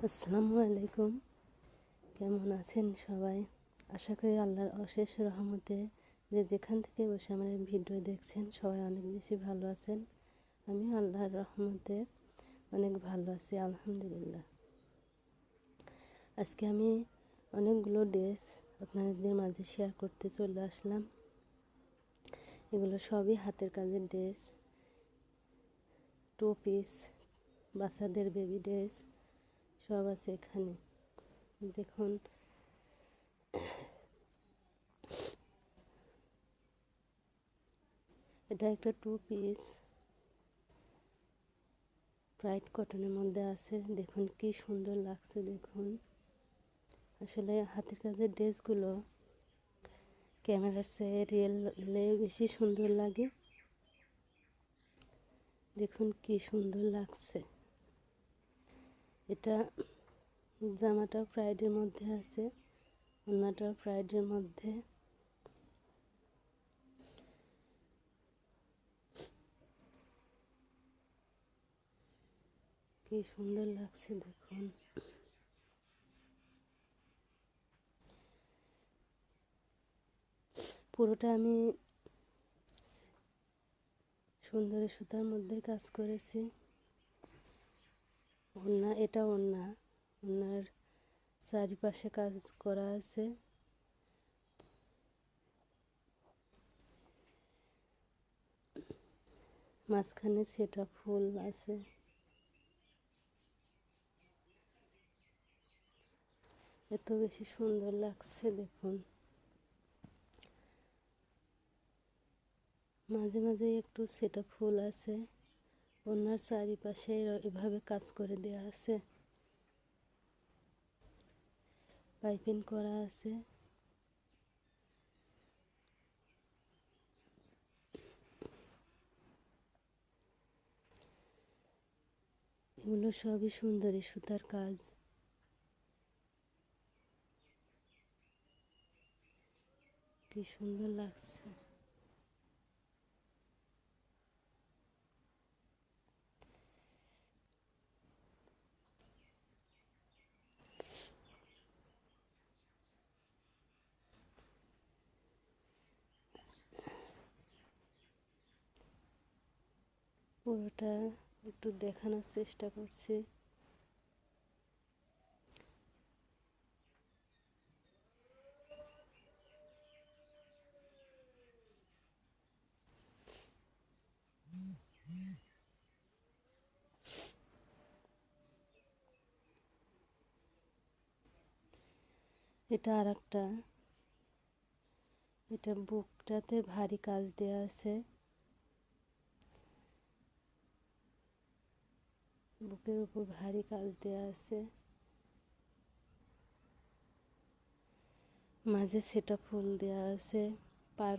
আসসালামু আলাইকুম। কেমন আছেন সবাই? আশা করি আল্লাহর অশেষ রহমতে যে যেখান থেকে বসে আমার এই ভিডিও দেখছেন সবাই অনেক বেশি ভালো আছেন। আমি আল্লাহর রহমতে অনেক ভালো আছি, আলহামদুলিল্লাহ। আজকে আমি অনেকগুলো ড্রেস আপনাদের মাঝে শেয়ার করতে চলে আসলাম। এগুলো সবই হাতের কাজের ড্রেস, টু পিস, বাচ্চাদের বেবি ড্রেস সব আছে এখানে। দেখুন, এটা একটা টু পিস ব্রাইট কটনের মধ্যে আছে। দেখুন কি সুন্দর লাগছে। দেখুন, আসলে হাতের কাজের ড্রেসগুলো ক্যামেরার চেয়ে রিয়েলে বেশি সুন্দর লাগে। দেখুন কি সুন্দর লাগছে। এটা জামাটা প্রাইডের মধ্যে আছে, ওড়নাটা প্রাইডের মধ্যে। কি সুন্দর লাগছে দেখুন। পুরোটা আমি সুন্দরী সুতার মধ্যে কাজ করেছি। ওড়না, এটা ওড়নার চারিপাশে কাজ করা আছে। মাঝখানে সেটা ফুল আছে। এত বেশি সুন্দর লাগছে দেখুন। মাঝে মাঝে একটু সেটা ফুল আছে। ওনার চারিপাশে এভাবে কাজ করে দেওয়া আছে, পাইপিং করা আছে। এগুলো সবই সুন্দরী সুতার কাজ। কি সুন্দর লাগছে। পুরোটা একটু দেখানোর চেষ্টা করছি। এটা আর একটা, এটা বুকটাতে ভারী কাজ দেওয়া আছে। বুকের উপর ভারী কাজ দেওয়া আছে। মাঝে সেটা ফুল দেওয়া আছে, পার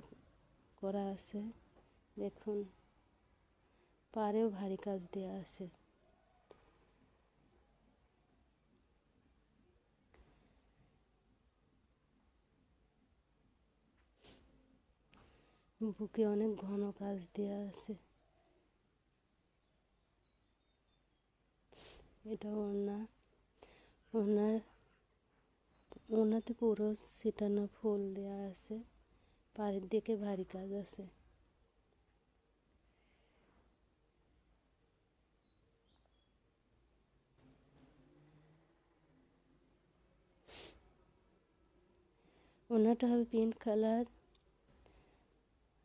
করা আছে। দেখুন, পাড়েও ভারী কাজ দেওয়া আছে। বুকে অনেক ঘন কাজ দেওয়া আছে। এটা ওনার ওনাতে পুরো ছিটানো ফুল দেওয়া আছে। পাড়ের দিকে ভারী কাজ আছে। ওনাটা হবে পিঙ্ক কালার,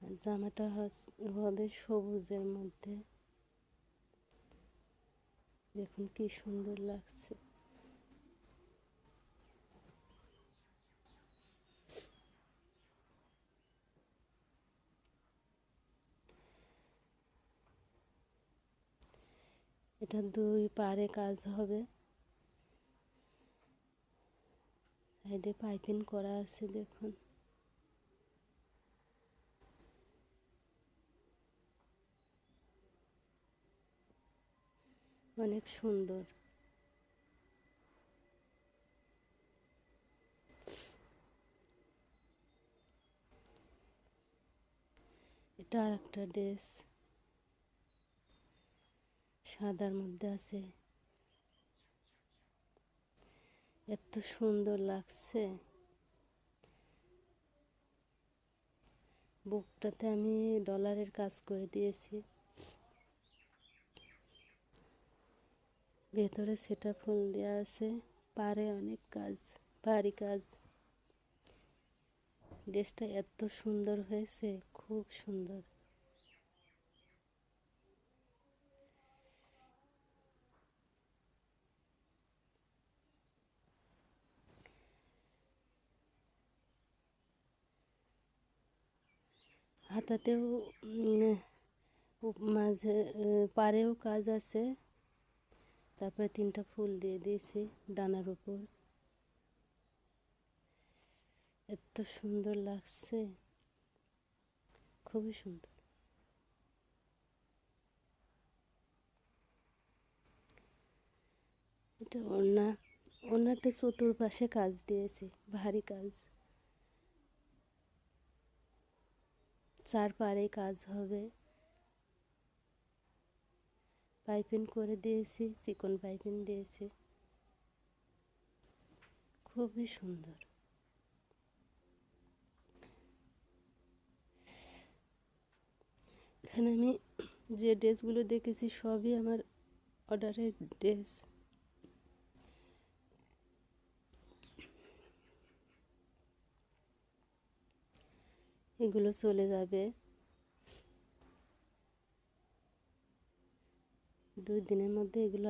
আর জামাটা হবে সবুজের মধ্যে। দেখুন কি সুন্দর লাগছে। এটা দুই পাড়ে কাজ হবে। সাইডে পাইপিং করা আছে। দেখুন, অনেক সুন্দর। এটা আর একটা ড্রেস, সাদার মধ্যে আছে। এত সুন্দর লাগছে। বুকটাতে আমি ডলারের কাজ করে দিয়েছি, ভেতরে সেটা ফুল দেওয়া আছে, পারে অনেক কাজ, ভারী কাজ। ড্রেসটা এত সুন্দর হয়েছে, খুব সুন্দর। হাতাতেও মাঝে পাড়েও কাজ আছে। তারপরে 3টা ফুল দিয়ে দিয়েছি ডানার উপর। এত সুন্দর লাগছে, খুবই সুন্দর। এটা ওড়নাতে চতুর্পাশে কাজ দিয়েছি, ভারী কাজ। 4 পাড়ে কাজ হবে। পাইপিং করে দিয়েছি, চিকন পাইপিং দিয়েছি, খুবই সুন্দর। এখানে আমি যে ড্রেসগুলো দেখেছি সবই আমার অর্ডারের ড্রেস। এগুলো চলে যাবে 2 দিনের মধ্যে। এগুলো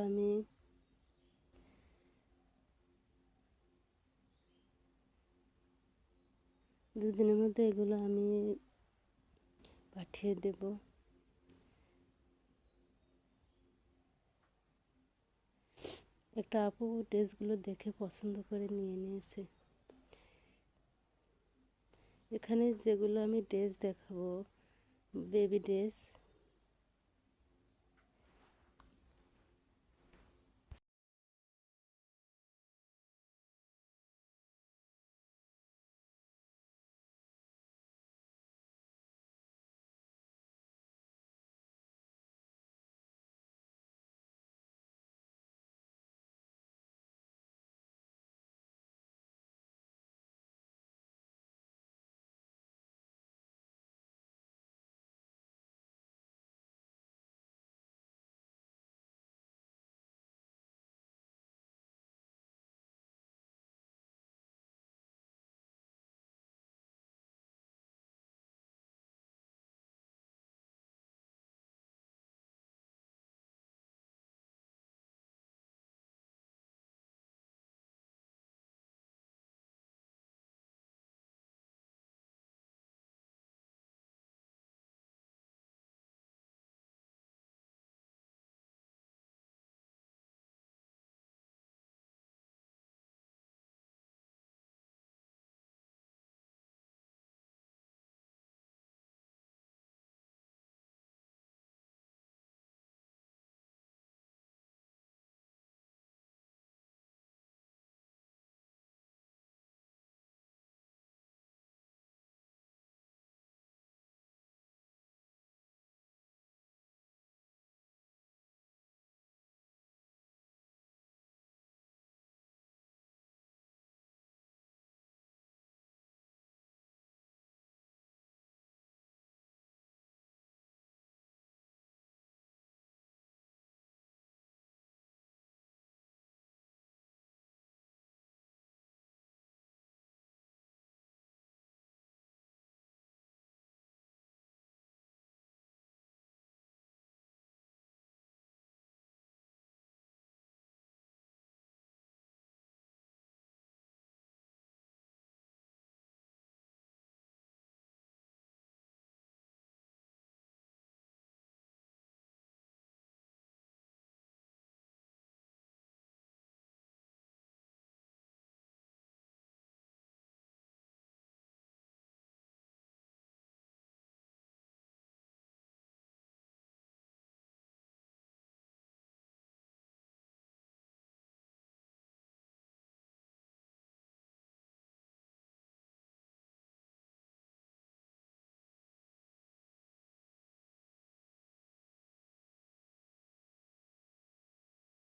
আমি পাঠিয়ে দেব। একটা আপু ড্রেসগুলো দেখে পছন্দ করে নিয়ে নিয়েছে। এখানে যেগুলো আমি ড্রেস দেখাবো, বেবি ড্রেস,